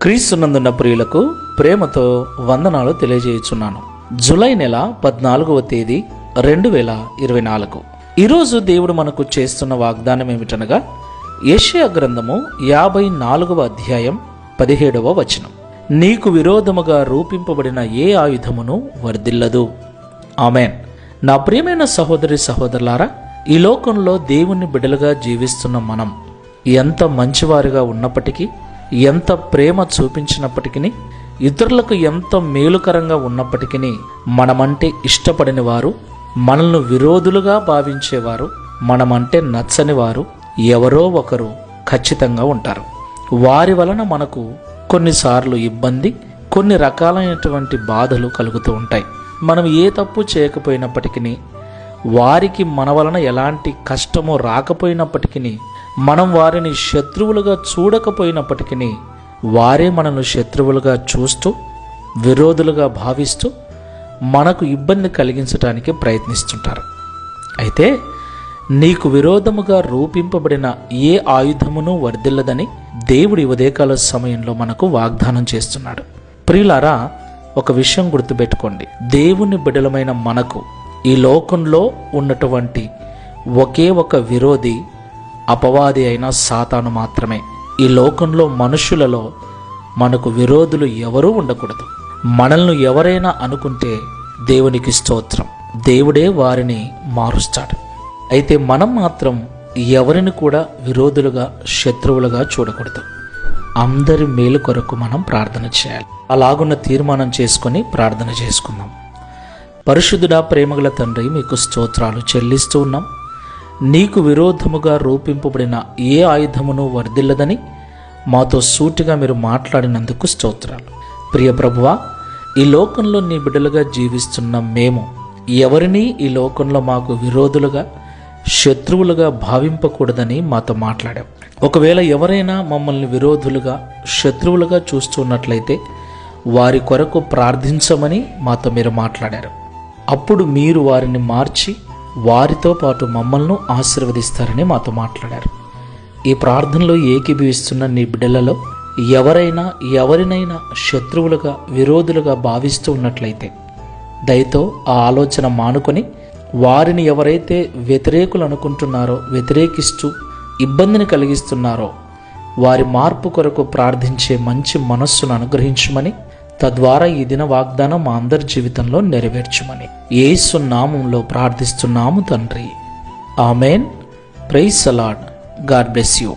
క్రీస్తునందున్న ప్రియులకు ప్రేమతో వందనాలు తెలియజేయుచున్నాను. జూలై నెల 14వ తేదీ 2024. ఈరోజు దేవుడు మనకు చేస్తున్న వాగ్దానం ఏమిటనగా యెషయా గ్రంథము 54వ అధ్యాయం 17వ వచనం. నీకు విరోధముగా రూపింపబడిన ఏ ఆయుధమును వర్ధిల్లదు. ఆమెన్. నా ప్రియమైన సహోదరి సహోదరులారా, ఈ లోకంలో దేవుని బిడ్డలుగా జీవిస్తున్న మనం ఎంత మంచివారిగా ఉన్నప్పటికీ, ఎంత ప్రేమ చూపించినప్పటికీ, ఇతరులకు ఎంత మేలుకరంగా ఉన్నప్పటికీ, మనమంటే ఇష్టపడిన వారు, మనల్ని విరోధులుగా భావించేవారు, మనమంటే నచ్చని వారు ఎవరో ఒకరు ఖచ్చితంగా ఉంటారు. వారి వలన మనకు కొన్నిసార్లు ఇబ్బంది, కొన్ని రకాలైనటువంటి బాధలు కలుగుతూ ఉంటాయి. మనం ఏ తప్పు చేయకపోయినప్పటికీ, వారికి మన వలన ఎలాంటి కష్టమో రాకపోయినప్పటికీ, మనం వారిని శత్రువులుగా చూడకపోయినప్పటికీ, వారే మనల్ని శత్రువులుగా చూస్తూ, విరోధులుగా భావిస్తూ మనకు ఇబ్బంది కలిగించడానికి ప్రయత్నిస్తుంటారు. అయితే నీకు విరోధముగా రూపింపబడిన ఏ ఆయుధమును వర్ధిల్లదని దేవుడి ఉదయకాల సమయంలో మనకు వాగ్దానం చేస్తున్నాడు. ప్రియులారా, ఒక విషయం గుర్తుపెట్టుకోండి. దేవుని బిడ్డలమైన మనకు ఈ లోకంలో ఉన్నటువంటి ఒకే ఒక విరోధి అపవాది అయిన సాతాను మాత్రమే. ఈ లోకంలో మనుషులలో మనకు విరోధులు ఎవరూ ఉండకూడదు. మనల్ని ఎవరైనా అనుకుంటే దేవునికి స్తోత్రం, దేవుడే వారిని మారుస్తాడు. అయితే మనం మాత్రం ఎవరిని కూడా విరోధులుగా, శత్రువులుగా చూడకూడదు. అందరి మేలు కొరకు మనం ప్రార్థన చేయాలి. అలాగున్న తీర్మానం చేసుకొని ప్రార్థన చేసుకుందాం. పరిశుద్ధుడా, ప్రేమగల తండ్రి, మీకు స్తోత్రాలు చెల్లిస్తూ ఉన్నాం. నీకు విరోధముగా రూపింపబడిన ఏ ఆయుధమును వర్ధిల్లదని మాతో సూటిగా మీరు మాట్లాడినందుకు స్తోత్రాలు. ప్రియ ప్రభువా, ఈ లోకంలో నీ బిడ్డలుగా జీవిస్తున్న మేము ఎవరినీ ఈ లోకంలో మాకు విరోధులుగా, శత్రువులుగా భావింపకూడదని మాతో మాట్లాడాం. ఒకవేళ ఎవరైనా మమ్మల్ని విరోధులుగా, శత్రువులుగా చూస్తున్నట్లయితే వారి కొరకు ప్రార్థించమని మాతో మీరు మాట్లాడారు. అప్పుడు మీరు వారిని మార్చి వారితో పాటు మమ్మల్ని ఆశీర్వదిస్తారని మాతో మాట్లాడారు. ఈ ప్రార్థనలో ఏకీభవిస్తున్న నీ బిడ్డలలో ఎవరినైనా శత్రువులుగా, విరోధులుగా భావిస్తూ ఉన్నట్లయితే దయతో ఆ ఆలోచన మానుకొని, వారిని ఎవరైతే వ్యతిరేకులు అనుకుంటున్నారో, వ్యతిరేకిస్తూ ఇబ్బందిని కలిగిస్తున్నారో, వారి మార్పు కొరకు ప్రార్థించే మంచి మనస్సును అనుగ్రహించమని, తద్వారా ఈ దిన వాగ్దానం మా అందరి జీవితంలో నెరవేర్చుమని యేసు నామములో ప్రార్థిస్తున్నాము తండ్రి. Amen. Praise the Lord. God bless you.